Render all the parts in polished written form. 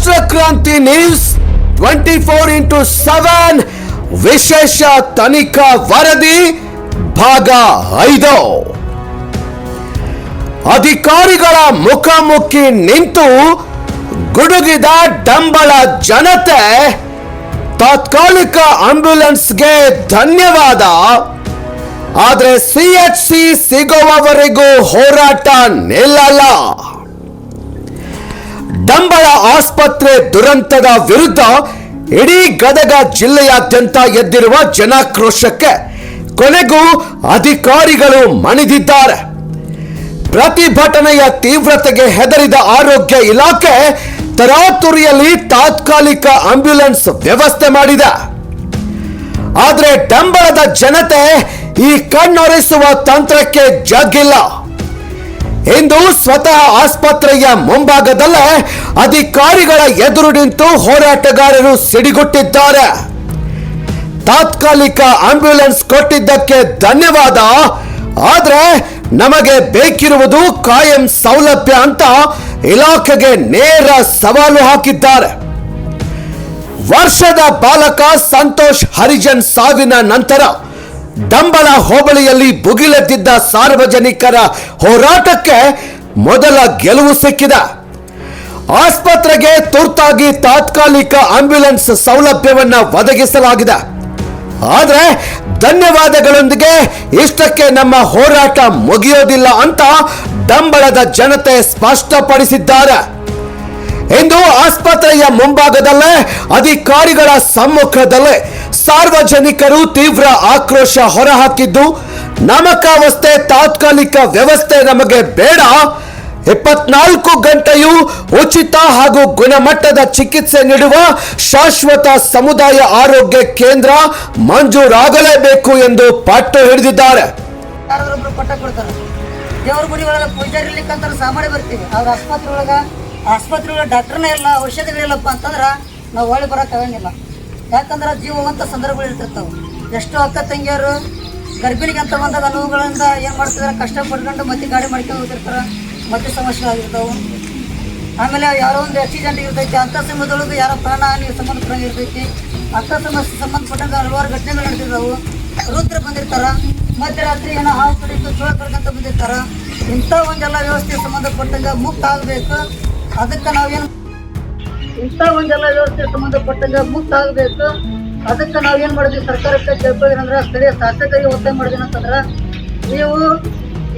ರಾಷ್ಟ್ರ ಕ್ರಾಂತಿ news 24x7 ವಿಶೇಷ ತನಿಖಾ ವರದಿ ಭಾಗ 5. ಅಧಿಕಾರಿಗಳ ಮುಖಾಮುಖಿ ನಿಂತು ಗುಡುಗಿದ ಡಂಬಳ ಜನತೆ, ತಾತ್ಕಾಲಿಕ ಆಂಬ್ಯುಲೆನ್ಸ್ಗೆ ಧನ್ಯವಾದ. ಆದರೆ ಸಿಎಚ್ಸಿ ಸಿಗುವವರೆಗೂ ಹೋರಾಟ ನಿಲ್ಲಲ್ಲ. ಡಂಬಳ ಆಸ್ಪತ್ರೆ ದುರಂತದ ವಿರುದ್ಧ ಇಡೀ ಗದಗ ಜಿಲ್ಲೆಯಾದ್ಯಂತ ಎದ್ದಿರುವ ಜನಾಕ್ರೋಶಕ್ಕೆ ಕೊನೆಗೂ ಅಧಿಕಾರಿಗಳು ಮಣಿದಿದ್ದಾರೆ. ಪ್ರತಿಭಟನೆಯ ತೀವ್ರತೆಗೆ ಹೆದರಿದ ಆರೋಗ್ಯ ಇಲಾಖೆ ತರಾತುರಿಯಲ್ಲಿ ತಾತ್ಕಾಲಿಕ ಆಂಬ್ಯುಲೆನ್ಸ್ ವ್ಯವಸ್ಥೆ ಮಾಡಿದೆ. ಆದರೆ ಡಂಬಳದ ಜನತೆ ಈ ಕಣ್ಣೊರೆಸುವ ತಂತ್ರಕ್ಕೆ ಜಗ್ಗಿಲ್ಲ. ಇಂದು ಸ್ವತಃ ಆಸ್ಪತ್ರೆಯ ಮುಂಭಾಗದಲ್ಲೇ ಅಧಿಕಾರಿಗಳ ಎದುರು ನಿಂತು ಹೋರಾಟಗಾರರು ಸಿಡಿಗುಟ್ಟಿದ್ದಾರೆ. ತಾತ್ಕಾಲಿಕ ಆಂಬ್ಯುಲೆನ್ಸ್ ಕೊಟ್ಟಿದ್ದಕ್ಕೆ ಧನ್ಯವಾದ, ಆದ್ರೆ ನಮಗೆ ಬೇಕಿರುವುದು ಕಾಯಂ ಸೌಲಭ್ಯ ಅಂತ ಇಲಾಖೆಗೆ ನೇರ ಸವಾಲು ಹಾಕಿದ್ದಾರೆ. ವರ್ಷದ ಬಾಲಕ ಸಂತೋಷ್ ಹರಿಜನ್ ಸಾವಿನ ನಂತರ ಡಂಬಳ ಹೋಬಳಿಯಲ್ಲಿ ಭುಗಿಲೆದ್ದಿದ್ದ ಸಾರ್ವಜನಿಕರ ಹೋರಾಟಕ್ಕೆ ಮೊದಲ ಗೆಲುವು ಸಿಕ್ಕಿದೆ. ಆಸ್ಪತ್ರೆಗೆ ತುರ್ತಾಗಿ ತಾತ್ಕಾಲಿಕ ಆಂಬ್ಯುಲೆನ್ಸ್ ಸೌಲಭ್ಯವನ್ನು ಒದಗಿಸಲಾಗಿದೆ. ಆದರೆ ಧನ್ಯವಾದಗಳೊಂದಿಗೆ ಇಷ್ಟಕ್ಕೆ ನಮ್ಮ ಹೋರಾಟ ಮುಗಿಯೋದಿಲ್ಲ ಅಂತ ಡಂಬಳದ ಜನತೆ ಸ್ಪಷ್ಟಪಡಿಸಿದ್ದಾರೆ. ಇಂದು ಆಸ್ಪತ್ರೆಯ ಮುಂಭಾಗದಲ್ಲೇ ಅಧಿಕಾರಿಗಳ ಸಮ್ಮುಖದಲ್ಲೇ ಸಾರ್ವಜನಿಕರು ತೀವ್ರ ಆಕ್ರೋಶ ಹೊರಹಾಕಿದ್ದು, ನಾಮಕಾವಸ್ಥೆ ತಾತ್ಕಾಲಿಕ ವ್ಯವಸ್ಥೆ ನಮಗೆ ಬೇಡ, 24 ಗಂಟೆಯೂ ಉಚಿತ ಹಾಗೂ ಗುಣಮಟ್ಟದ ಚಿಕಿತ್ಸೆ ನೀಡುವ ಶಾಶ್ವತ ಸಮುದಾಯ ಆರೋಗ್ಯ ಕೇಂದ್ರ ಮಂಜೂರಾಗಲೇಬೇಕು ಎಂದು ಪಟ್ಟು ಹಿಡಿದಿದ್ದಾರೆ. ದೇವ್ರ ಗುಡಿಗಳೆಲ್ಲ ಪೂಜಾರಿ ಇರ್ಲಿಕ್ಕಂತ ಸಾಮಾನ್ಯ ಬರ್ತೀವಿ. ಅವ್ರ ಆಸ್ಪತ್ರೆ ಒಳಗೆ ಡಾಕ್ಟರ್ನೇ ಇಲ್ಲ, ಔಷಧಿಗಳಿಲ್ಲಪ್ಪ ಅಂತಂದ್ರೆ ನಾವು ಒಳ್ಳೆ ಬರೋಕ್ಕಾಗಂಗಿಲ್ಲ. ಯಾಕಂದ್ರೆ ಜೀವಂತ ಸಂದರ್ಭಗಳು ಇರ್ತಿರ್ತಾವೆ. ಎಷ್ಟೋ ಅಕ್ಕ ತಂಗಿಯರು ಗರ್ಭಿಣಿಗೆ ಅಂತ ಬಂದಾಗ ನೋವುಗಳಿಂದ ಏನು ಮಾಡ್ತಿದ್ದಾರೆ, ಕಷ್ಟ ಪಡ್ಕೊಂಡು ಮತ್ತೆ ಗಾಡಿ ಮಾಡ್ಕೊಂಡು ಹೋಗಿರ್ತಾರೆ, ಮತ್ತೆ ಸಮಸ್ಯೆಗಳಾಗಿರ್ತಾವೆ. ಆಮೇಲೆ ಯಾರೋ ಒಂದು ಆಕ್ಸಿಡೆಂಟ್ ಇರ್ತೈತಿ, ಅಂಥ ಸಮಯದೊಳಗೆ ಯಾರೋ ಪ್ರಾಣ ಹಾನಿ ಸಂಬಂಧಪಟ್ಟಂಗೆ ಇರ್ತೈತಿ. ಅಂಥ ಸಮಸ್ಯೆ ಸಂಬಂಧಪಟ್ಟಂಗೆ ಹಲವಾರು ಘಟನೆಗಳು ನಡೆದಿದ್ದಾವೆ. ವೃದ್ಧರು ಬಂದಿರ್ತಾರೆ, ಮಧ್ಯರಾತ್ರಿ ಏನೋ ಹಾವು ಕಡಿತು ಚೋಳ ಕಡ್ಕಂತ ಬಂದಿರ್ತಾರೆ. ಇಂಥ ಒಂದೆಲ್ಲ ವ್ಯವಸ್ಥೆ ಸಂಬಂಧಪಟ್ಟಂಗೆ ಮುಕ್ತ ಆಗಬೇಕು. ಅದಕ್ಕೆ ನಾವೇನು ಅದಕ್ಕೆ ನಾವೇನು ಮಾಡಿದ್ವಿ, ಸರ್ಕಾರಕ್ಕೆ ಕೇಳ್ಬೋದೇನಂದ್ರೆ ಸ್ಥಳೀಯ ಶಾಸಕರಿಗೆ ಒತ್ತಾಯ ಮಾಡಿದ್ವಿ ಅಂತಂದ್ರೆ, ನೀವು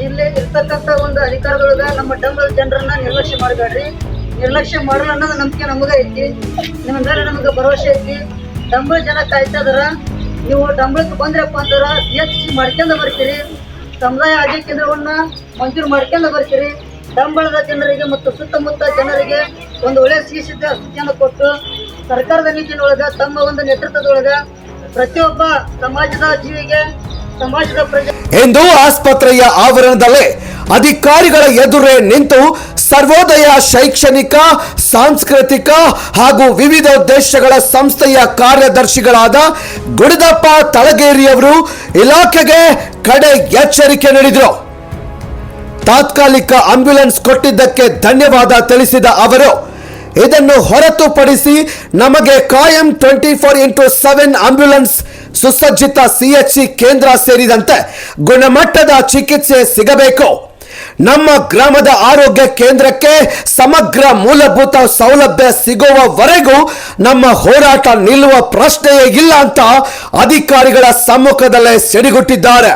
ಇಲ್ಲಿ ಇರ್ತಕ್ಕಂಥ ಒಂದು ಅಧಿಕಾರಿಗಳಿಗೆ ನಮ್ಮ ಡಂಬಳ ಜನರನ್ನ ನಿರ್ಲಕ್ಷ್ಯ ಮಾಡಬೇಡ್ರಿ. ನಿರ್ಲಕ್ಷ್ಯ ಮಾಡಲ್ಲ ಅನ್ನೋದು ನಂಬಿಕೆ ನಮಗೆ ಐತಿ, ನಿಮ್ಮ ಮೇಲೆ ನಮಗೆ ಭರವಸೆ ಐತಿ. ಡಂಬಳ ಜನ ಕಾಯ್ತಾ ಇದಾರ. ನೀವು ಡಂಬಳಕ್ಕೆ ಬಂದ್ರಪ್ಪ ಅಂದ್ರೆ CHC ಮಾಡ್ಕೊಂಡು ಬರ್ತೀರಿ, ಸಮುದಾಯ ಆರೋಗ್ಯ ಕೇಂದ್ರವನ್ನ ಮಂಜೂರು ಮಾಡ್ಕೊಂಡು ಬರ್ತೀರಿ. ಡಂಬಳದ ಜನರಿಗೆ ಮತ್ತು ಸುತ್ತಮುತ್ತ ಜನರಿಗೆ ಒಂದು ಒಳ್ಳೆಯ ಸಿಹಿಸಿದ್ದ ಸ್ಥಿತಿಯನ್ನು ಕೊಟ್ಟು ಸರ್ಕಾರದ ನೀತಿನೊಳಗೆ ತಮ್ಮ ಒಂದು ನೇತೃತ್ವದೊಳಗೆ ಪ್ರತಿಯೊಬ್ಬ ಸಮಾಜದ ಜೀವಿಗೆ ಸಮಾಜದ ಪ್ರಜೆ ಎಂದು ಆಸ್ಪತ್ರೆಯ ಆವರಣದಲ್ಲೇ ಅಧಿಕಾರಿಗಳ ಎದುರೇ ನಿಂತು ಸರ್ವೋದಯ ಶೈಕ್ಷಣಿಕ, ಸಾಂಸ್ಕೃತಿಕ ಹಾಗೂ ವಿವಿಧ ದೇಶಗಳ ಸಂಸ್ಥೆಯ ಕಾರ್ಯದರ್ಶಿಗಳಾದ ಗುಡಿದಪ್ಪ ತಳಗೇರಿಯವರು ಇಲಾಖೆಗೆ ಕಡೆ ಎಚ್ಚರಿಕೆ ನೀಡಿದರು. ತಾತ್ಕಾಲಿಕ ಆಂಬ್ಯುಲೆನ್ಸ್ ಕೊಟ್ಟಿದ್ದಕ್ಕೆ ಧನ್ಯವಾದ ತಿಳಿಸಿದ ಅವರು, ಇದನ್ನು ಹೊರತುಪಡಿಸಿ ನಮಗೆ ಕಾಯಂ 24x7 ಆಂಬ್ಯುಲೆನ್ಸ್, ಸುಸಜ್ಜಿತ CHC ಕೇಂದ್ರ ಸೇರಿದಂತೆ ಗುಣಮಟ್ಟದ ಚಿಕಿತ್ಸೆ ಸಿಗಬೇಕು. ನಮ್ಮ ಗ್ರಾಮದ ಆರೋಗ್ಯ ಕೇಂದ್ರಕ್ಕೆ ಸಮಗ್ರ ಮೂಲಭೂತ ಸೌಲಭ್ಯ ಸಿಗುವವರೆಗೂ ನಮ್ಮ ಹೋರಾಟ ನಿಲ್ಲುವ ಪ್ರಶ್ನೆಯೇ ಇಲ್ಲ ಅಂತ ಅಧಿಕಾರಿಗಳ ಸಮ್ಮುಖದಲ್ಲೇ ಸಿಡಿಗುಟ್ಟಿದ್ದಾರೆ.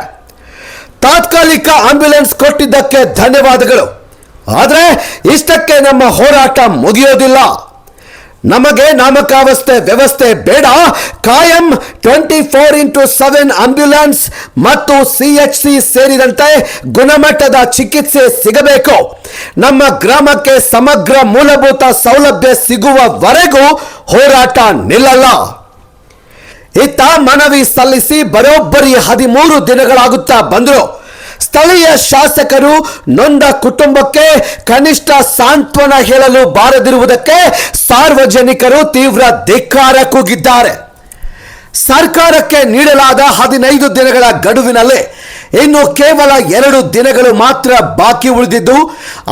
ತಾತ್ಕಾಲಿಕ ಆಂಬ್ಯುಲೆನ್ಸ್ ಕೊಟ್ಟಿದ್ದಕ್ಕೆ ಧನ್ಯವಾದಗಳು, ಆದರೆ ಇಷ್ಟಕ್ಕೆ ನಮ್ಮ ಹೋರಾಟ ಮುಗಿಯೋದಿಲ್ಲ. ನಮಗೆ ನಾಮಕಾವಸ್ಥೆ ವ್ಯವಸ್ಥೆ ಬೇಡ, ಕಾಯಂ 24x7 ಆಂಬ್ಯುಲೆನ್ಸ್ ಮತ್ತು CHC ಸೇರಿದಂತೆ ಗುಣಮಟ್ಟದ ಚಿಕಿತ್ಸೆ ಸಿಗಬೇಕು. ನಮ್ಮ ಗ್ರಾಮಕ್ಕೆ ಸಮಗ್ರ ಮೂಲಭೂತ ಸೌಲಭ್ಯ ಸಿಗುವವರೆಗೂ ಹೋರಾಟ ನಿಲ್ಲಲ್ಲ. ಇತ್ತ ಮನವಿ ಸಲ್ಲಿಸಿ ಬರೋಬ್ಬರಿ 13 ದಿನಗಳಾಗುತ್ತಾ ಬಂದರು. ಸ್ಥಳೀಯ ಶಾಸಕರು ನೊಂದ ಕುಟುಂಬಕ್ಕೆ ಕನಿಷ್ಠ ಸಾಂತ್ವನ ಹೇಳಲು ಬಾರದಿರುವುದಕ್ಕೆ ಸಾರ್ವಜನಿಕರು ತೀವ್ರ ಧಿಕ್ಕಾರ ಕೂಗಿದ್ದಾರೆ. ಸರ್ಕಾರಕ್ಕೆ ನೀಡಲಾದ 15 ದಿನಗಳ ಗಡುವಿನಲ್ಲಿ ಇನ್ನು ಕೇವಲ 2 ದಿನಗಳು ಮಾತ್ರ ಬಾಕಿ ಉಳಿದಿದ್ದು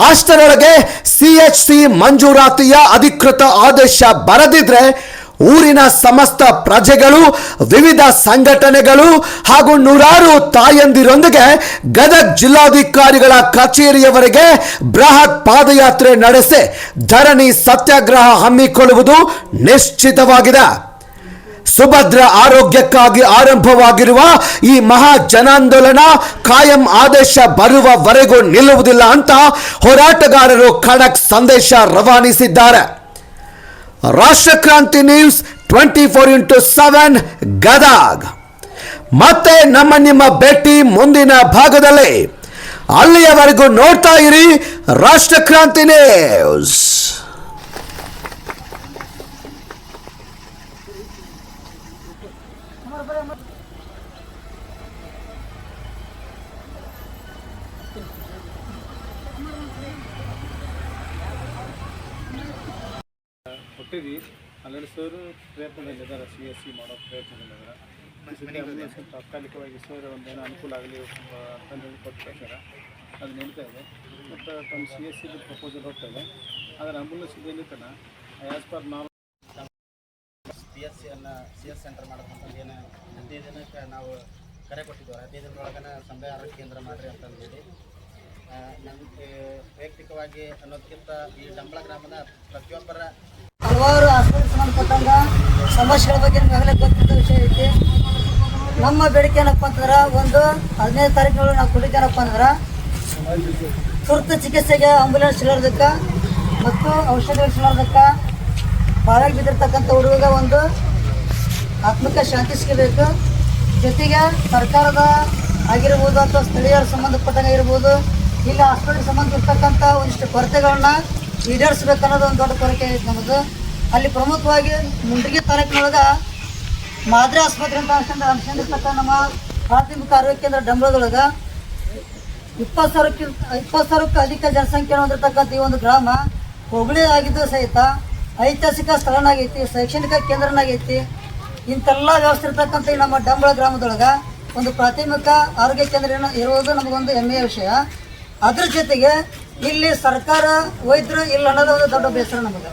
ಅಷ್ಟರೊಳಗೆ CHC ಮಂಜೂರಾತಿಯ ಅಧಿಕೃತ ಆದೇಶ ಬರದಿದ್ರೆ ಊರಿನ ಸಮಸ್ತ ಪ್ರಜೆಗಳು, ವಿವಿಧ ಸಂಘಟನೆಗಳು ಹಾಗೂ ನೂರಾರು ತಾಯಂದಿರೊಂದಿಗೆ ಗದಗ ಜಿಲ್ಲಾಧಿಕಾರಿಗಳ ಕಚೇರಿಯವರೆಗೆ ಬೃಹತ್ ಪಾದಯಾತ್ರೆ ನಡೆಸಿ ಧರಣಿ ಸತ್ಯಾಗ್ರಹ ಹಮ್ಮಿಕೊಳ್ಳುವುದು ನಿಶ್ಚಿತವಾಗಿದೆ. ಸುಭದ್ರ ಆರೋಗ್ಯಕ್ಕಾಗಿ ಆರಂಭವಾಗಿರುವ ಈ ಮಹಾ ಜನಾಂದೋಲನ ಕಾಯಂ ಆದೇಶ ಬರುವವರೆಗೂ ನಿಲ್ಲುವುದಿಲ್ಲ ಅಂತ ಹೋರಾಟಗಾರರು ಖಡಕ್ ಸಂದೇಶ ರವಾನಿಸಿದ್ದಾರೆ. Rashtrakranti news 24x7 Gadag. ಮತ್ತೆ ನಿಮ್ಮ ಭೇಟಿ ಮುಂದಿನ ಭಾಗದಲ್ಲಿ. ಅಲ್ಲಿಯವರೆಗೂ ನೋಡ್ತಾ ಇರಿ ರಾಷ್ಟ್ರಕ್ರಾಂತಿ ನ್ಯೂಸ್. ಕೊಟ್ಟಿದ್ವಿ ಆಲ್ರೆಡಿ ಸರ್ ಪ್ರಯತ್ನದಲ್ಲಿದ್ದಾರೆ, CSC ಮಾಡೋ ಪ್ರಯತ್ನದಲ್ಲಿದ್ದಾರೆ. ತಾತ್ಕಾಲಿಕವಾಗಿ ಸರ್ ಒಂದೇನೋ ಅನುಕೂಲ ಆಗಲಿ ಅಂತಂದೇಳಿ ಕೊಟ್ಟು ಕಳಿಸ್ಯಾರ, ಅದು ನಡೀತಾ ಇದೆ. ಮತ್ತು ತಮ್ಮ CSC ಪ್ರಪೋಸಲ್ ಹೋಗ್ತಾ ಇದೆ. ಆದರೆ ಆಂಬುಲೆನ್ಸ್ ಏನಿತ್ತನ ಆ್ಯಸ್ ಪರ್ ನಾವು CS ಸೆಂಟರ್ ಮಾಡೋಕ್ಕಂತಂದು ಏನು 15 ದಿನಕ್ಕೆ ನಾವು ಕರೆ ಕೊಟ್ಟಿದ್ದೇವೆ. 15 ದಿನದೊಳಗನ ಸಮುದಾಯ ಆರೋಗ್ಯ ಕೇಂದ್ರ ಮಾಡಿರಿ ಅಂತಂದೇಳಿ. ನಮಗೆ ವೈಯಕ್ತಿಕವಾಗಿ ಅನ್ನೋದಕ್ಕಿಂತ ಈ ಡಂಬಳ ಗ್ರಾಮದ ಪ್ರತಿಯೊಬ್ಬರ ಹಲವಾರು ಆಸ್ಪತ್ರೆ ಸಂಬಂಧಪಟ್ಟಂಗ ಸಮಸ್ಯೆಗಳ ಬಗ್ಗೆ ನಿಮಗಾಗಲೇ ಗೊತ್ತಿದ್ದ ವಿಷಯ ಐತಿ. ನಮ್ಮ ಬೇಡಿಕೆ ಏನಪ್ಪ ಅಂತಂದ್ರೆ, ಒಂದು 15 ತಾರೀಕಿನೊಳಗೆ ನಾವು ಕೊಟ್ಟಿದ್ದೇನಪ್ಪ ಅಂದ್ರೆ ತುರ್ತು ಚಿಕಿತ್ಸೆಗೆ ಆಂಬುಲೆನ್ಸ್ ಸಿಗೋದಕ್ಕೆ ಮತ್ತು ಔಷಧಿಗಳು ಸಿಗೋದಕ್ಕೆ ಬಾವಿಗೆ ಬಿದ್ದಿರ್ತಕ್ಕಂಥ ಹುಡುಗ ಒಂದು ಆತ್ಮಕ ಶಾಂತಿ ಸಿಗಬೇಕು. ಜೊತೆಗೆ ಸರ್ಕಾರದ ಆಗಿರ್ಬೋದು ಅಥವಾ ಸ್ಥಳೀಯರ ಸಂಬಂಧಪಟ್ಟಂಗೆ ಇರ್ಬೋದು, ಇಲ್ಲಿ ಆಸ್ಪತ್ರೆಗೆ ಸಂಬಂಧಿರ್ತಕ್ಕಂಥ ಒಂದಿಷ್ಟು ಕೊರತೆಗಳನ್ನ ಈಡೇರಿಸ್ಬೇಕನ್ನೋದು ಒಂದು ದೊಡ್ಡ ಕೋರಿಕೆ ಐತೆ ನಮ್ಮದು. ಅಲ್ಲಿ ಪ್ರಮುಖವಾಗಿ ಮುಂಡ್ರಿಗಿ ತಾಲೂಕಿನೊಳಗೆ ಮಾದರಿ ಆಸ್ಪತ್ರೆ ಅಂತ ಅನ್ಸ್ಕೊಂಡಿರ್ತಕ್ಕ ನಮ್ಮ ಪ್ರಾಥಮಿಕ ಆರೋಗ್ಯ ಕೇಂದ್ರ ಡಂಬಳದೊಳಗೆ 20,000 ಸಾವಿರಕ್ಕೂ ಅಧಿಕ ಜನಸಂಖ್ಯೆ ಹೊಂದಿರತಕ್ಕಂಥ ಈ ಒಂದು ಗ್ರಾಮ ಹೋಬಳಿ ಆಗಿದ್ದು ಸಹಿತ ಐತಿಹಾಸಿಕ ಸ್ಥಳನಾಗೈತಿ, ಶೈಕ್ಷಣಿಕ ಕೇಂದ್ರನಾಗೈತಿ. ಇಂಥೆಲ್ಲ ವ್ಯವಸ್ಥೆ ಇರ್ತಕ್ಕಂಥ ಈ ನಮ್ಮ ಡಂಬಳ ಗ್ರಾಮದೊಳಗೆ ಒಂದು ಪ್ರಾಥಮಿಕ ಆರೋಗ್ಯ ಕೇಂದ್ರ ಇರುವುದು ನಮಗೊಂದು ಹೆಮ್ಮೆಯ ವಿಷಯ. ಅದ್ರ ಜೊತೆಗೆ ಇಲ್ಲಿ ಸರ್ಕಾರ ವೈದ್ಯರು ಇಲ್ಲ ಅನ್ನೋದು ಒಂದು ದೊಡ್ಡ ಬೇಸರ ನಮಗೆ.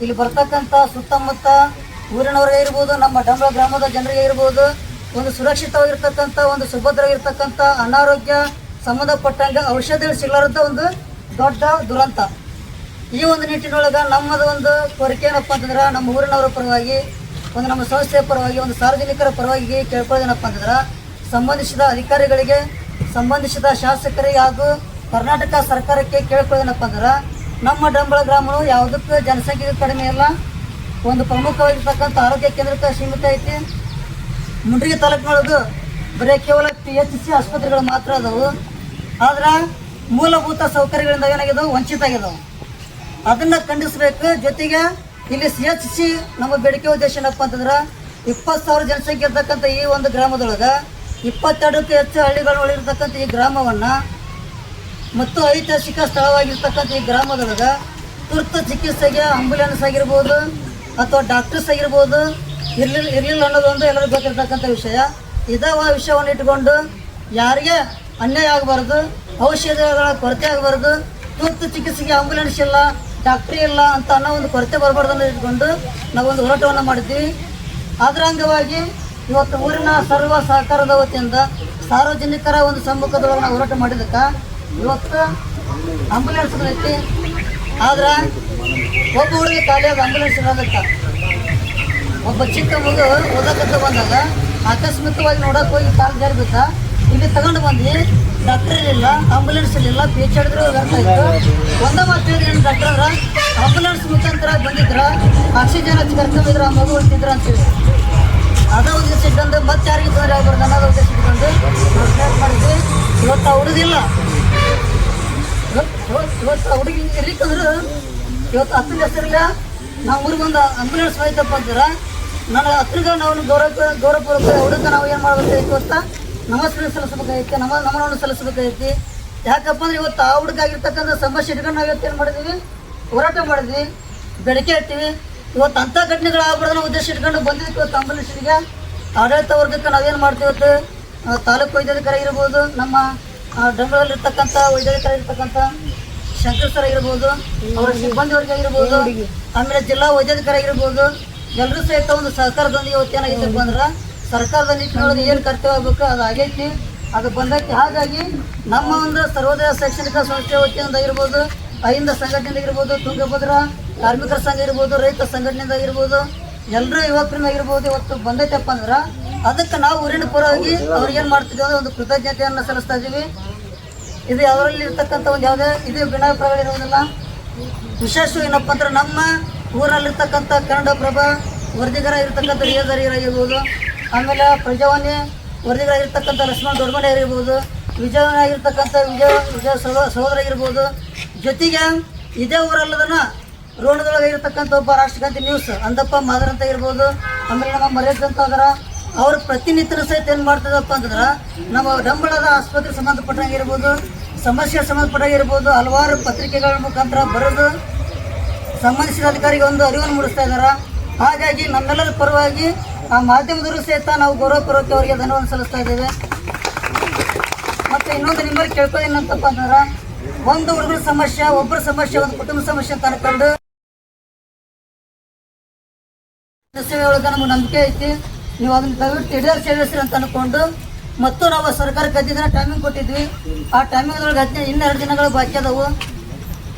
ಇಲ್ಲಿ ಬರ್ತಕ್ಕಂಥ ಸುತ್ತಮುತ್ತ ಊರಿನವರಿಗೆ ಇರ್ಬೋದು, ನಮ್ಮ ಡಂಬಳ ಗ್ರಾಮದ ಜನರಿಗೆ ಇರ್ಬೋದು, ಒಂದು ಸುರಕ್ಷಿತವಾಗಿರ್ತಕ್ಕಂಥ ಒಂದು ಸುಭದ್ರವಾಗಿರ್ತಕ್ಕಂಥ ಅನಾರೋಗ್ಯ ಸಂಬಂಧಪಟ್ಟಂಗೆ ಔಷಧಿಗಳು ಸಿಗಲಾರದ ಒಂದು ದೊಡ್ಡ ದುರಂತ. ಈ ಒಂದು ನಿಟ್ಟಿನೊಳಗೆ ನಮ್ಮದು ಒಂದು ಕೋರಿಕೆ ಏನಪ್ಪ ಅಂತಂದ್ರೆ, ನಮ್ಮ ಊರಿನವರ ಪರವಾಗಿ, ಒಂದು ನಮ್ಮ ಸಂಸ್ಥೆಯ ಪರವಾಗಿ, ಒಂದು ಸಾರ್ವಜನಿಕರ ಪರವಾಗಿ ಕೇಳ್ಕೊಳ್ಳೋದೇನಪ್ಪ ಅಂತಂದ್ರೆ, ಸಂಬಂಧಿಸಿದ ಅಧಿಕಾರಿಗಳಿಗೆ, ಸಂಬಂಧಿಸಿದ ಶಾಸಕರಿಗೆ ಹಾಗೂ ಕರ್ನಾಟಕ ಸರ್ಕಾರಕ್ಕೆ ಕೇಳ್ಕೊಳ್ಳೋದೇನಪ್ಪ ಅಂದ್ರೆ, ನಮ್ಮ ಡಂಬಳ ಗ್ರಾಮವು ಯಾವುದಕ್ಕೂ ಜನಸಂಖ್ಯೆ ಕಡಿಮೆ ಇಲ್ಲ, ಒಂದು ಪ್ರಮುಖವಾಗಿರ್ತಕ್ಕಂಥ ಆರೋಗ್ಯ ಕೇಂದ್ರಕ್ಕೆ ಸೀಮಿತ ಐತಿ. ಮುಂಡ್ರಿಗಿ ತಾಲೂಕಿನೊಳಗೆ ಬರೀ ಕೇವಲ PHC ಆಸ್ಪತ್ರೆಗಳು ಮಾತ್ರ ಅದಾವು. ಆದ್ರೆ ಮೂಲಭೂತ ಸೌಕರ್ಯಗಳಿಂದ ಏನಾಗಿದಾವೆ, ವಂಚಿತ ಆಗಿದಾವೆ. ಅದನ್ನು ಖಂಡಿಸಬೇಕು. ಜೊತೆಗೆ ಇಲ್ಲಿ CHC ನಮ್ಮ ಬೇಡಿಕೆ ಉದ್ದೇಶ ಏನಪ್ಪ ಅಂತಂದ್ರೆ, 20,000 ಜನಸಂಖ್ಯೆ ಇರ್ತಕ್ಕಂಥ ಈ ಒಂದು ಗ್ರಾಮದೊಳಗೆ 22ಕ್ಕೂ ಹೆಚ್ಚು ಹಳ್ಳಿಗಳು ಒಳಗಿರ್ತಕ್ಕಂಥ ಈ ಗ್ರಾಮವನ್ನು ಮತ್ತು ಐತಿಹಾಸಿಕ ಸ್ಥಳವಾಗಿರ್ತಕ್ಕಂಥ ಈ ಗ್ರಾಮದೊಳಗೆ ತುರ್ತು ಚಿಕಿತ್ಸೆಗೆ ಆಂಬುಲೆನ್ಸ್ ಆಗಿರ್ಬೋದು ಅಥವಾ ಡಾಕ್ಟರ್ಸ್ ಆಗಿರ್ಬೋದು ಇರಲಿಲ್ಲ ಅನ್ನೋದೊಂದು ಎಲ್ಲರಿಗೂ ಗೊತ್ತಿರ್ತಕ್ಕಂಥ ವಿಷಯ. ಇದೇ ವಿಷಯವನ್ನು ಇಟ್ಕೊಂಡು ಯಾರಿಗೆ ಅನ್ಯಾಯ ಆಗಬಾರ್ದು, ಔಷಧಿಗಳ ಕೊರತೆ ಆಗಬಾರ್ದು, ತುರ್ತು ಚಿಕಿತ್ಸೆಗೆ ಆಂಬುಲೆನ್ಸ್ ಇಲ್ಲ, ಡಾಕ್ಟ್ರಿ ಇಲ್ಲ ಅಂತ ಅನ್ನೋ ಒಂದು ಕೊರತೆ ಬರಬಾರ್ದು ಅನ್ನೋ ಇಟ್ಕೊಂಡು ನಾವೊಂದು ಹೋರಾಟವನ್ನು ಮಾಡಿದ್ವಿ. ಅದರ ಅಂಗವಾಗಿ ಇವತ್ತು ಊರಿನ ಸರ್ವ ಸಹಕಾರದ ವತಿಯಿಂದ ಸಾರ್ವಜನಿಕರ ಒಂದು ಸಮ್ಮುಖದೊಳಗೆ ನಾವು ಹೋರಾಟ ಮಾಡಿದ್ದಕ್ಕೆ ಇವತ್ತು ಆಂಬುಲೆನ್ಸ್ ಐತಿ. ಆದ್ರೆ ಒಬ್ಬ ಹುಡುಗಿ ಖಾಲಿ ಅದು ಆಂಬುಲೆನ್ಸ್ ಇರೋದಕ್ಕೆ ಒಬ್ಬ ಚಿಕ್ಕ ಮಗು ಓದಕತ್ತ ಬಂದಾಗ ಆಕಸ್ಮಿಕವಾಗಿ ನೋಡೋಕೆ ಹೋಗಿ ಕಾಲು ಜಾರಿ ಬಿದ್ದ. ಇಲ್ಲಿ ತಗೊಂಡು ಬಂದು ಡಾಕ್ಟರ್ ಇರಲಿಲ್ಲ, ಆಂಬುಲೆನ್ಸ್ ಇರಲಿಲ್ಲ, ಪೇಚ್ ಹಿಡಿದ್ರು ವ್ಯರ್ಥ ಇತ್ತು. ಒಂದೇ ಮಾತು ಹೇಳಿದ್ರೆ ಏನು ಡಾಕ್ಟರ್ ಅಂದ್ರೆ, ಆಂಬುಲೆನ್ಸ್ ಮುಖಾಂತರ ಬಂದಿದ್ರ ಆಕ್ಸಿಜನ್ ಹಚ್ಚಿ ಕರ್ಕೊಂಡಿದ್ರು, ಆ ಮಗು ಉಳಿತಿದ್ರು ಅಂತೇಳಿ ಅದ ಉದ್ದೇಶ ಇಟ್ಕೊಂಡು ಮತ್ತೆ ಯಾರಿಗೆ ತೊಂದರೆ ಆಗ್ಬಾರ್ದು ಅನ್ನೋದು ಉದ್ದೇಶ ಇಟ್ಕೊಂಡು ನಾವು ಸ್ಟಾರ್ಟ್ ಮಾಡಿದ್ವಿ. ಇವತ್ತು ಆ ಹುಡುಗಿಲ್ಲ, ಇವತ್ತು ಆ ಹುಡುಗಿ ಇರ್ಲಿಕ್ಕಂದ್ರೆ ಇವತ್ತು ಹತ್ತಿನ ಹೆಸರಿಲ್ಲ. ನಾವು ಊರಿಗೊಂದು ಆಂಬುಲೆನ್ಸ್ ಹೋಯ್ತಪ್ಪ ಅಂತೀರ, ನಾನು ಹತ್ತಿರ ನಾವು ಗೌರವಪೂರ್ವಕ ಹುಡುಗ ನಾವು ಏನು ಮಾಡಬೇಕಾಯ್ತು ಅಂತ ನಮಸ್ಕಾರ ಸಲ್ಲಿಸಬೇಕಾಗೈತಿ, ನಮನವನ್ನು ಸಲ್ಲಿಸಬೇಕಾಗೈತಿ. ಯಾಕಪ್ಪ ಅಂದ್ರೆ ಇವತ್ತು ಆ ಹುಡುಗಾಗಿರ್ತಕ್ಕಂಥ ಸಮಸ್ಯೆ ಇಟ್ಕೊಂಡು ನಾವು ಇವತ್ತು ಏನು ಮಾಡಿದ್ವಿ, ಹೋರಾಟ ಮಾಡಿದ್ವಿ, ಬೇಡಿಕೆ ಇರ್ತೀವಿ. ಇವತ್ತು ಅಂಥ ಘಟನೆಗಳು ಆಗ್ಬಾರ್ದು ನಾವು ಉದ್ದೇಶ ಇಟ್ಕೊಂಡು ಬಂದಿದ್ದಕ್ಕೆ ಇವತ್ತು ಆಂಬುಲೆನ್ಸ್ಗೆ ಆಡಳಿತ ವರ್ಗಕ್ಕೆ ನಾವೇನು ಮಾಡ್ತೀವಿ, ಇವತ್ತು ತಾಲೂಕು ವೈದ್ಯಾಧಿಕಾರಿ ಇರ್ಬೋದು, ನಮ್ಮ ಡಂಗಳಲ್ಲಿರ್ತಕ್ಕಂಥ ವೈದ್ಯಾಧಿಕಾರಿ ಇರ್ತಕ್ಕಂಥ ಶಂಕರ್ ಸರ್ ಆಗಿರ್ಬೋದು, ಅವರ ಸಿಬ್ಬಂದಿವರಿಗೆ ಆಗಿರ್ಬೋದು, ಆಮೇಲೆ ಜಿಲ್ಲಾ ವೈದ್ಯಾಧಿಕಾರಿ ಆಗಿರ್ಬೋದು, ಎಲ್ಲರೂ ಸಹಿತ ಒಂದು ಸಹಕಾರದೊಂದಿಗೆ ಇವತ್ತು ಏನಾಗೈತಪ್ಪ ಅಂದ್ರೆ ಸರ್ಕಾರದ ನಿಟ್ಟಿನೊಳಗೆ ಏನು ಕರ್ತವ್ಯ ಆಗಬೇಕು ಅದು ಆಗೈತಿ, ಅದು ಬಂದೈತಿ. ಹಾಗಾಗಿ ನಮ್ಮ ಒಂದು ಸರ್ವೋದಯ ಶೈಕ್ಷಣಿಕ ಸಂಸ್ಥೆ ವತಿಯಿಂದ ಆಗಿರ್ಬೋದು, ಅಹಿಂದ ಸಂಘಟನೆಯಿಂದ ಆಗಿರ್ಬೋದು, ತುಂಗಭದ್ರಾ ಕಾರ್ಮಿಕರ ಸಂಘ ಇರ್ಬೋದು, ರೈತ ಸಂಘಟನೆಯಿಂದ ಆಗಿರ್ಬೋದು, ಎಲ್ಲರೂ ಯುವಕರಿಂದ ಆಗಿರ್ಬೋದು ಇವತ್ತು ಬಂದೈತಪ್ಪ ಅಂದ್ರೆ ಅದಕ್ಕೆ ನಾವು ಊರಿನ ಪರವಾಗಿ ಅವ್ರಿಗೆ ಏನು ಮಾಡ್ತಿದ್ದೀವಿ ಅಂದರೆ ಒಂದು ಕೃತಜ್ಞತೆಯನ್ನು ಸಲ್ಲಿಸ್ತಾ ಇದ್ದೀವಿ. ಇದು ಅವರಲ್ಲಿ ಇರ್ತಕ್ಕಂಥ ಒಂದು ಯಾವುದೇ ಇದು ಭಿನ್ನಾಭಿಪ್ರಾಯಗಳಿರೋದಿಲ್ಲ. ವಿಶೇಷ ಏನಪ್ಪ ಅಂದ್ರೆ ನಮ್ಮ ಊರಲ್ಲಿರ್ತಕ್ಕಂಥ ಕನ್ನಡಪ್ರಭ ವರದಿಗಾರ ಇರ್ತಕ್ಕಂಥ ರಿಯದರಿಯರಾಗಿರ್ಬೋದು, ಆಮೇಲೆ ಪ್ರಜಾವಾಣಿ ವರದಿಗಾರಿರ್ತಕ್ಕಂಥ ಲಕ್ಷ್ಮಣ ದೊಡ್ಡಮನೆ ಆಗಿರ್ಬೋದು, ವಿಜಯವಾಣಿ ಆಗಿರ್ತಕ್ಕಂಥ ವಿಜಯ ಸಹೋದರ ಆಗಿರ್ಬೋದು, ಜೊತೆಗೆ ಇದೇ ಊರಲ್ಲದನ ರೋಣದೊಳಗೆ ಇರ್ತಕ್ಕಂಥ ಒಬ್ಬ ರಾಷ್ಟ್ರಗಾಂಧಿ ನ್ಯೂಸ್ ಅಂದಪ್ಪ ಮಾದರ್ ಅಂತ ಇರ್ಬೋದು, ಆಮೇಲೆ ನಮ್ಮ ಮರ್ಯಾದೆ ಅಂತ ಅದರ ಅವ್ರ ಪ್ರತಿನಿತ್ಯದ ಸಹಿತ ಏನು ಮಾಡ್ತದಪ್ಪ ಅಂತಂದ್ರೆ ನಮ್ಮ ಡಂಬಳದ ಆಸ್ಪತ್ರೆಗೆ ಸಂಬಂಧಪಟ್ಟಂಗಿರ್ಬೋದು, ಸಮಸ್ಯೆಗೆ ಸಂಬಂಧಪಟ್ಟಾಗಿರ್ಬೋದು, ಹಲವಾರು ಪತ್ರಿಕೆಗಳ ಮುಖಾಂತರ ಬರೆದು ಸಂಬಂಧಿಸಿದ ಅಧಿಕಾರಿಗೆ ಒಂದು ಅರಿವನ್ನು ಮೂಡಿಸ್ತಾ ಇದ್ದಾರೆ. ಹಾಗಾಗಿ ನಮ್ಮೆಲ್ಲರ ಪರವಾಗಿ ಆ ಮಾಧ್ಯಮದವರು ಸಹಿತ ನಾವು ಗೌರವಪೂರ್ವಕ ಅವರಿಗೆ ಧನ್ಯವಾದ ಸಲ್ಲಿಸ್ತಾ ಇದ್ದೇವೆ. ಮತ್ತು ಇನ್ನೊಂದು ನಿಮ್ಮಲ್ಲಿ ಕೇಳ್ಕೊಳ್ಳಿ ಏನಂತಪ್ಪ ಅಂತಂದ್ರೆ ಒಂದು ಹುಡುಗರ ಸಮಸ್ಯೆ, ಒಬ್ಬರ ಸಮಸ್ಯೆ, ಒಂದು ಕುಟುಂಬ ಸಮಸ್ಯೆ ಅಂತ ಅನ್ಕೊಂಡು ಸೇವೆ ಒಳಗೆ ನಮಗೆ ನಂಬಿಕೆ ಐತಿ. ನೀವು ಅದನ್ನು ದಯವಿಟ್ಟು ಈಡೇರಿಸಿ ಅಂತ ಅಂದ್ಕೊಂಡು ಮತ್ತು ನಾವು ಸರ್ಕಾರಕ್ಕೆ 10 ದಿನ ಟೈಮಿಂಗ್ ಕೊಟ್ಟಿದ್ವಿ. ಆ ಟೈಮಿಂಗ್ದೊಳಗೆ ಇನ್ನೂ 2 ದಿನಗಳು ಬಾಕಿ ಅದಾವು.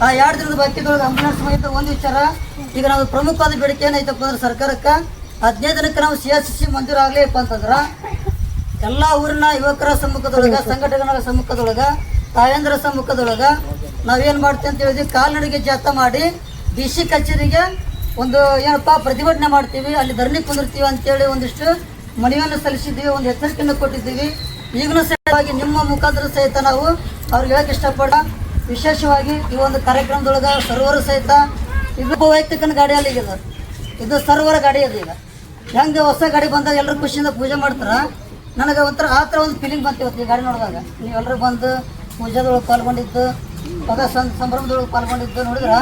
ಆ 2 ದಿನದ ಬಾಕಿದೊಳಗೆ ಆಂಬುಲೆನ್ಸ್ ಸಮೇತ ಒಂದು ವಿಚಾರ. ಈಗ ನಾವು ಪ್ರಮುಖವಾದ ಬೇಡಿಕೆ ಏನೈತಪ್ಪ ಅಂದ್ರೆ ಸರ್ಕಾರಕ್ಕೆ 15 ದಿನಕ್ಕೆ ನಾವು CSC ಮಂಜೂರು ಆಗಲೇಪ್ಪ ಅಂತಂದ್ರೆ ಎಲ್ಲ ಊರಿನ ಯುವಕರ ಸಮ್ಮುಖದೊಳಗೆ, ಸಂಘಟನೆಗಳ ಸಮ್ಮುಖದೊಳಗೆ, ತಾಯಂದ್ರ ಸಮ್ಮುಖದೊಳಗೆ ನಾವೇನು ಮಾಡ್ತೀವಿ ಅಂತ ಹೇಳಿದ್ವಿ, ಕಾಲ್ನಡಿಗೆ ಜಾಥಾ ಮಾಡಿ DC ಕಚೇರಿಗೆ ಒಂದು ಏನಪ್ಪ ಪ್ರತಿಭಟನೆ ಮಾಡ್ತೀವಿ, ಅಲ್ಲಿ ಧರಣಿ ಕುಂದಿರ್ತೀವಿ ಅಂತೇಳಿ ಒಂದಿಷ್ಟು ಮನವಿಯನ್ನು ಸಲ್ಲಿಸಿದ್ದೀವಿ, ಒಂದು ಎಚ್ಚರಿಕೆಯನ್ನು ಕೊಟ್ಟಿದ್ದೀವಿ. ಈಗಲೂ ಸಹಿತವಾಗಿ ನಿಮ್ಮ ಮುಖಾಂತರ ಸಹಿತ ನಾವು ಅವ್ರಿಗೆ ಹೇಳಕ್ಕೆ ಇಷ್ಟಪಡ ವಿಶೇಷವಾಗಿ ಈ ಒಂದು ಕಾರ್ಯಕ್ರಮದೊಳಗೆ ಸರ್ವರ್ ಸಹಿತ ಇದು ವೈಯಕ್ತಿಕ ಗಾಡಿಯಲ್ಲಿ ಈಗ ಇದು ಸರ್ವರ ಗಾಡಿ ಅದು. ಈಗ ಹೆಂಗೆ ಹೊಸ ಗಾಡಿ ಬಂದಾಗ ಎಲ್ಲರೂ ಖುಷಿಯಿಂದ ಪೂಜೆ ಮಾಡ್ತಾರೆ, ನನಗೆ ಒಂಥರ ಆ ಥರ ಒಂದು ಫೀಲಿಂಗ್ ಬಂತು ಈ ಗಾಡಿ ನೋಡಿದಾಗ. ನೀವೆಲ್ಲರೂ ಬಂದು ಪೂಜೆದೊಳಗೆ ಪಾಲ್ಗೊಂಡಿದ್ದು, ಅದ ಸಂಭ್ರಮದೊಳಗೆ ಪಾಲ್ಗೊಂಡಿದ್ದು ನೋಡಿದ್ರೆ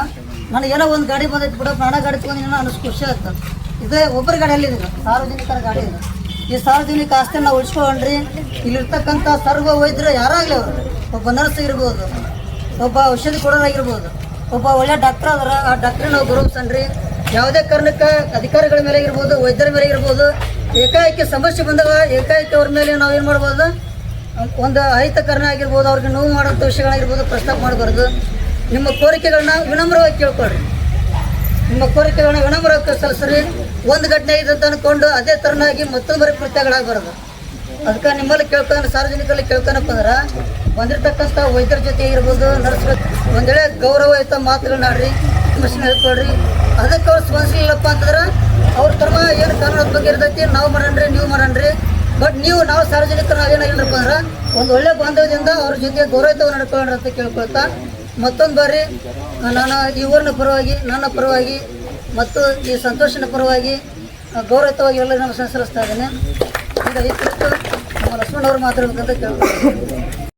ನನಗೇನೋ ಒಂದು ಗಾಡಿ ಬಂದೈತೆ ಬಿಡಪ್ಪ, ನಾನಾ ಗಾಡಿ ತೊಗೊಂಡಿನ ಅನ್ನಿಸ್ ಖುಷಿ ಆಗ್ತದೆ. ಇದೇ ಒಬ್ಬರ ಗಾಡಿಯಲ್ಲಿ ಇದೆ, ಸಾರ್ವಜನಿಕರ ಗಾಡಿ ಇದೆ. ಈ ಸಾರ್ವಜನಿಕ ಆಸ್ತಿಯನ್ನು ನಾವು ಉಳಿಸ್ಕೊಳ್ಳ್ರಿ. ಇಲ್ಲಿರ್ತಕ್ಕಂಥ ಸರ್ವ ವೈದ್ಯರು ಯಾರಾಗಲಿ ಅವರು, ಒಬ್ಬ ನರ್ಸ್ ಇರ್ಬೋದು, ಒಬ್ಬ ಔಷಧಿ ಕೊಡೋರಾಗಿರ್ಬೋದು, ಒಬ್ಬ ಒಳ್ಳೆ ಡಾಕ್ಟರ್ ಅದರ, ಆ ಡಾಕ್ಟ್ರಿಗೆ ನಾವು ಗೌರವಿಸಣ್ರಿ. ಯಾವುದೇ ಕಾರಣಕ್ಕೆ ಅಧಿಕಾರಿಗಳ ಮೇಲೆ ಇರ್ಬೋದು, ವೈದ್ಯರ ಮೇಲೆ ಇರ್ಬೋದು, ಏಕಾಏಕಿ ಸಮಸ್ಯೆ ಬಂದಾಗ ಏಕಾಏಕಿ ಅವ್ರ ಮೇಲೆ ನಾವು ಏನು ಮಾಡ್ಬೋದು, ಒಂದು ಅಹಿತಕರಣ ಆಗಿರ್ಬೋದು, ಅವ್ರಿಗೆ ನೋವು ಮಾಡೋಂಥ ವಿಷಯಗಳಾಗಿರ್ಬೋದು ಪ್ರಸ್ತಾಪ ಮಾಡಬಾರ್ದು. ನಿಮ್ಮ ಕೋರಿಕೆಗಳನ್ನ ವಿನಮ್ರವಾಗಿ ಕೇಳ್ಕೊಳ್ರಿ. ನಿಮ್ಮ ಕೋರಿಕೆಗಳನ್ನ ವಿನಮ್ರವಾಗಿ ಸಲ್ಲಿಸ್ರಿ. ಒಂದು ಘಟನೆ ಇದೆ ಅಂತ ಅಂದ್ಕೊಂಡು ಅದೇ ಥರನಾಗಿ ಮತ್ತೊಂದು ಕೃತ್ಯಗಳಾಗಬಾರ್ದು. ಅದಕ್ಕೆ ನಿಮ್ಮಲ್ಲಿ ಕೇಳ್ಕೊಂಡು, ಸಾರ್ವಜನಿಕರಲ್ಲಿ ಕೇಳ್ಕೊಳಪ್ಪ ಅಂದ್ರೆ ಬಂದಿರತಕ್ಕಂಥ ವೈದ್ಯರ ಜೊತೆ ಇರ್ಬೋದು, ನರ್ಸ್ಗಳ ಒಂದೇಳೆ ಗೌರವಯುತ ಮಾತುಗಳನ್ನ ಆಡ್ರಿ, ಸಮಸ್ಯೆ ಹೇಳ್ಕೊಳ್ರಿ. ಅದಕ್ಕೆ ಅವ್ರು ಸ್ಪಂದಿಸಲಿಲ್ಲಪ್ಪ ಅಂತಂದ್ರೆ ಅವ್ರ ಕ್ರಮ ಏನು ಕಾನೂನು ಬಗ್ಗೆ ಇರ್ತೈತಿ, ನಾವು ಮಾಡೋಣ್ರಿ, ನೀವು ಮಾಡೋಣ್ರಿ. ಬಟ್ ನಾವು ಸಾರ್ವಜನಿಕರು ನಾವೇನಾಗಿಲ್ಲಪ್ಪ ಅಂದ್ರೆ ಒಂದು ಒಳ್ಳೆ ಬಾಂಧವ್ಯದಿಂದ ಅವ್ರ ಜೊತೆ ಗೌರವಯುತವಾಗಿ ನಡ್ಕೊಳ್ಳೋಣ ಅಂತ ಕೇಳ್ಕೊಳ್ತಾ ಮತ್ತೊಂದು ಬಾರಿ ನಾನು ಈ ಊರಿನ ಪರವಾಗಿ, ನನ್ನ ಪರವಾಗಿ ಮತ್ತು ಈ ಸಂತೋಷನ ಪರವಾಗಿ ಗೌರವಯುತವಾಗಿ ಎಲ್ಲರೂ ನಾನು ಸಲ್ಲಿಸ್ತಾ ಇದ್ದೇನೆ. ಈಗ ಈ ಕುರಿತು ನಮ್ಮ ಲಕ್ಷ್ಮಣ್ ಅವರು ಮಾತಾಡಬೇಕಂತ ಕೇಳ್ಕೊಳ್ತೀನಿ.